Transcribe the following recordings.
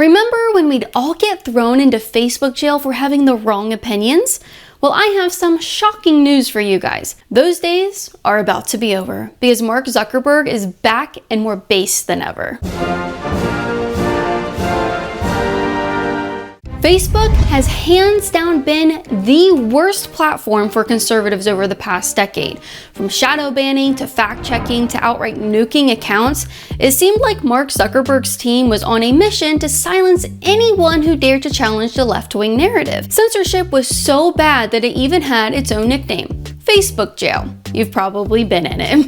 Remember when we'd all get thrown into Facebook jail for having the wrong opinions? Well, I have some shocking news for you guys. Those days are about to be over because Mark Zuckerberg is back and more based than ever. Facebook has hands down been the worst platform for conservatives over the past decade. From shadow banning to fact checking to outright nuking accounts, it seemed like Mark Zuckerberg's team was on a mission to silence anyone who dared to challenge the left-wing narrative. Censorship was so bad that it even had its own nickname, Facebook Jail. You've probably been in it.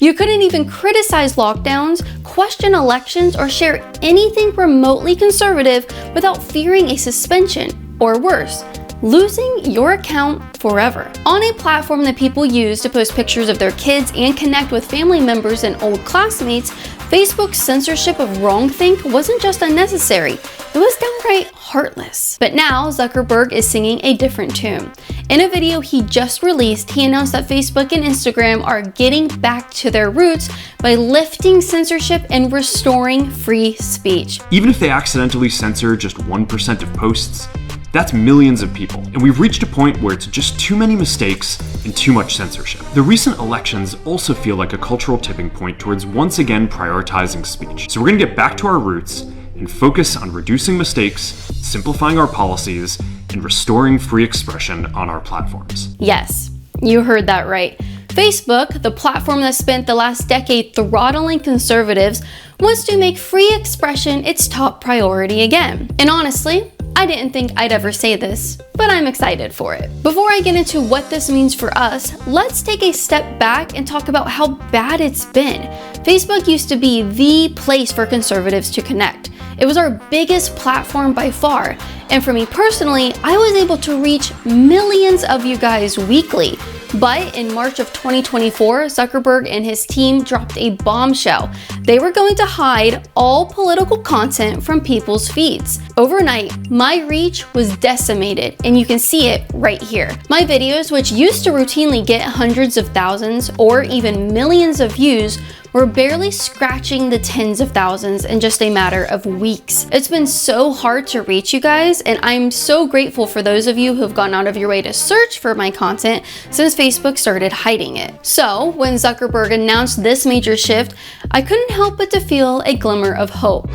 You couldn't even criticize lockdowns, question elections, or share anything remotely conservative without fearing a suspension, or worse, losing your account forever. On a platform that people use to post pictures of their kids and connect with family members and old classmates, Facebook's censorship of wrongthink wasn't just unnecessary, it was downright heartless. But now Zuckerberg is singing a different tune. In a video he just released, he announced that Facebook and Instagram are getting back to their roots by lifting censorship and restoring free speech. Even if they accidentally censor just 1% of posts, that's millions of people, and we've reached a point where it's just too many mistakes and too much censorship. The recent elections also feel like a cultural tipping point towards once again prioritizing speech. So we're gonna get back to our roots and focus on reducing mistakes, simplifying our policies, and restoring free expression on our platforms. Yes, you heard that right. Facebook, the platform that spent the last decade throttling conservatives, wants to make free expression its top priority again. And honestly, I didn't think I'd ever say this, but I'm excited for it. Before I get into what this means for us, let's take a step back and talk about how bad it's been. Facebook used to be the place for conservatives to connect. It was our biggest platform by far, and for me personally, I was able to reach millions of you guys weekly. But in March of 2024, Zuckerberg and his team dropped a bombshell. They were going to hide all political content from people's feeds. Overnight, my reach was decimated, and you can see it right here. My videos, which used to routinely get hundreds of thousands or even millions of views, were barely scratching the tens of thousands in just a matter of weeks. It's been so hard to reach you guys, and I'm so grateful for those of you who've gone out of your way to search for my content since Facebook started hiding it. So when Zuckerberg announced this major shift, I couldn't help but to feel a glimmer of hope.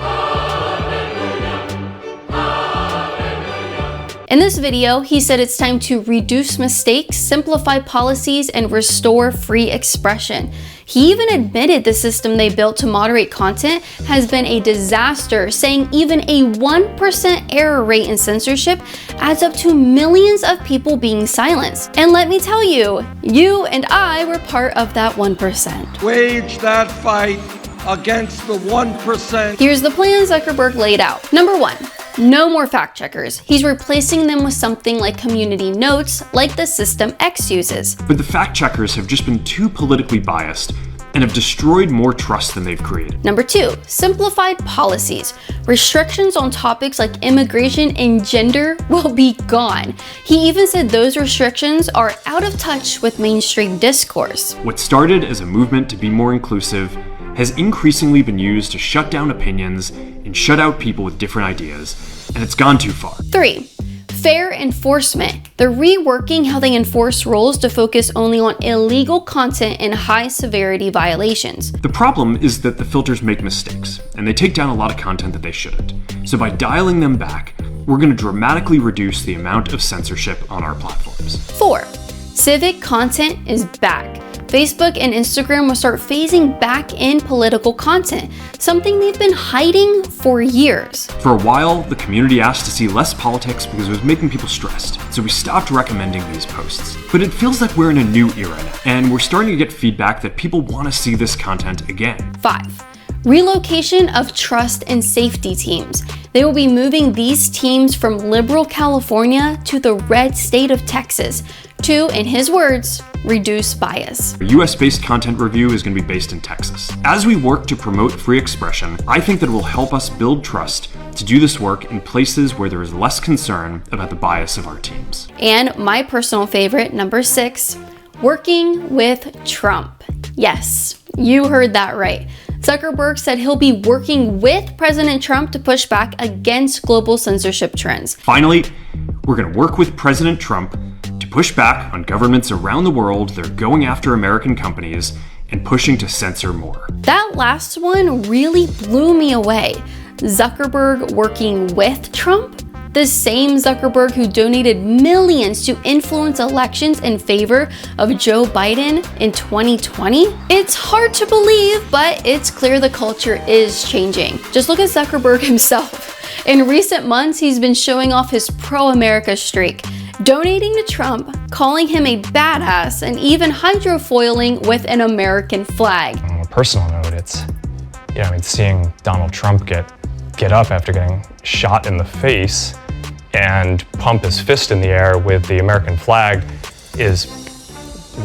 In this video, he said it's time to reduce mistakes, simplify policies, and restore free expression. He even admitted the system they built to moderate content has been a disaster, saying even a 1% error rate in censorship adds up to millions of people being silenced. And let me tell you, you and I were part of that 1%. Wage that fight against the 1%. Here's the plan Zuckerberg laid out. Number 1. No more fact checkers. He's replacing them with something like community notes, like the system X uses. But the fact checkers have just been too politically biased and have destroyed more trust than they've created. Number 2, simplified policies. Restrictions on topics like immigration and gender will be gone. He even said those restrictions are out of touch with mainstream discourse. What started as a movement to be more inclusive has increasingly been used to shut down opinions and shut out people with different ideas, and it's gone too far. 3. Fair enforcement. They're reworking how they enforce rules to focus only on illegal content and high severity violations. The problem is that the filters make mistakes, and they take down a lot of content that they shouldn't. So by dialing them back, we're going to dramatically reduce the amount of censorship on our platforms. 4. Civic content is back. Facebook and Instagram will start phasing back in political content, something they've been hiding for years. For a while, the community asked to see less politics because it was making people stressed, so we stopped recommending these posts. But it feels like we're in a new era now, and we're starting to get feedback that people want to see this content again. 5. Relocation of trust and safety teams. They will be moving these teams from liberal California to the red state of Texas to, in his words, reduce bias. A US-based content review is going to be based in Texas. As we work to promote free expression, I think that it will help us build trust to do this work in places where there is less concern about the bias of our teams. And my personal favorite, number 6, working with Trump. Yes, you heard that right. Zuckerberg said he'll be working with President Trump to push back against global censorship trends. Finally, we're going to work with President Trump to push back on governments around the world that are going after American companies and pushing to censor more. That last one really blew me away. Zuckerberg working with Trump? The same Zuckerberg who donated millions to influence elections in favor of Joe Biden in 2020? It's hard to believe, but it's clear the culture is changing. Just look at Zuckerberg himself. In recent months, he's been showing off his pro-America streak, donating to Trump, calling him a badass, and even hydrofoiling with an American flag. On a personal note, it's, seeing Donald Trump get up after getting shot in the face and pump his fist in the air with the American flag is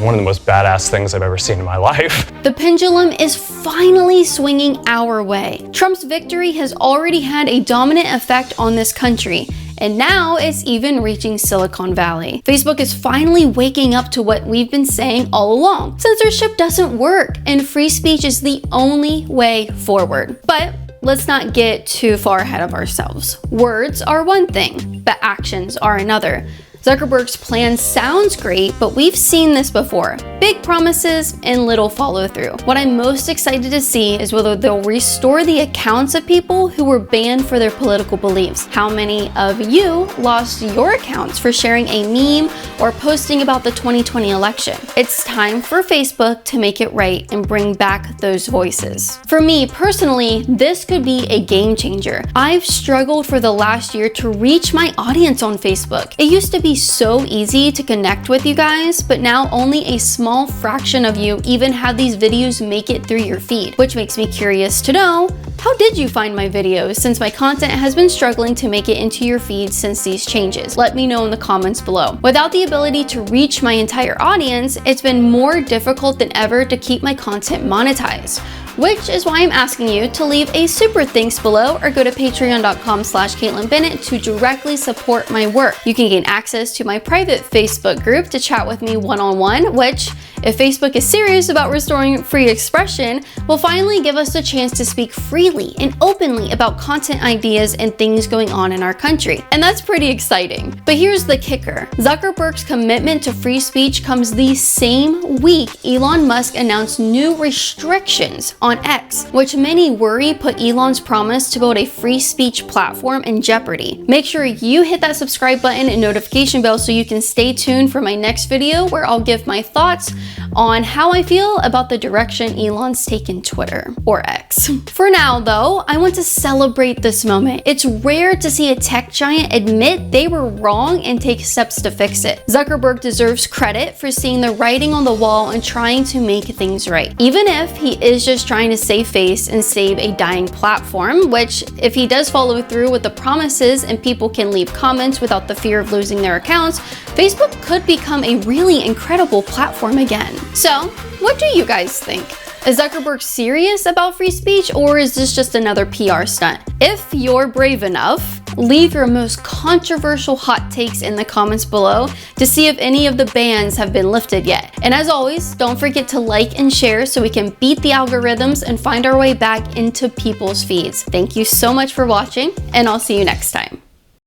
one of the most badass things I've ever seen in my life. The pendulum is finally swinging our way. Trump's victory has already had a dominant effect on this country, and now it's even reaching Silicon Valley. Facebook is finally waking up to what we've been saying all along. Censorship doesn't work, and free speech is the only way forward. But let's not get too far ahead of ourselves. Words are one thing, but actions are another. Zuckerberg's plan sounds great, but we've seen this before. Big promises and little follow through. What I'm most excited to see is whether they'll restore the accounts of people who were banned for their political beliefs. How many of you lost your accounts for sharing a meme or posting about the 2020 election? It's time for Facebook to make it right and bring back those voices. For me personally, this could be a game changer. I've struggled for the last year to reach my audience on Facebook. It used to be so easy to connect with you guys, but now only a small fraction of you even have these videos make it through your feed, which makes me curious to know, how did you find my videos since my content has been struggling to make it into your feed since these changes? Let me know in the comments below. Without the ability to reach my entire audience, it's been more difficult than ever to keep my content monetized, which is why I'm asking you to leave a super thanks below or go to patreon.com/CaitlinBennett to directly support my work. You can gain access to my private Facebook group to chat with me one-on-one, which, if Facebook is serious about restoring free expression, will finally give us a chance to speak freely and openly about content ideas and things going on in our country. And that's pretty exciting. But here's the kicker. Zuckerberg's commitment to free speech comes the same week Elon Musk announced new restrictions on X, which many worry put Elon's promise to build a free speech platform in jeopardy. Make sure you hit that subscribe button and notification bell so you can stay tuned for my next video where I'll give my thoughts on how I feel about the direction Elon's taken Twitter, or X. For now though, I want to celebrate this moment. It's rare to see a tech giant admit they were wrong and take steps to fix it. Zuckerberg deserves credit for seeing the writing on the wall and trying to make things right. Even if he is just trying to save face and save a dying platform, which if he does follow through with the promises and people can leave comments without the fear of losing their accounts, Facebook could become a really incredible platform again. So, what do you guys think? Is Zuckerberg serious about free speech, or is this just another PR stunt? If you're brave enough, leave your most controversial hot takes in the comments below to see if any of the bans have been lifted yet. And as always, don't forget to like and share so we can beat the algorithms and find our way back into people's feeds. Thank you so much for watching, and I'll see you next time.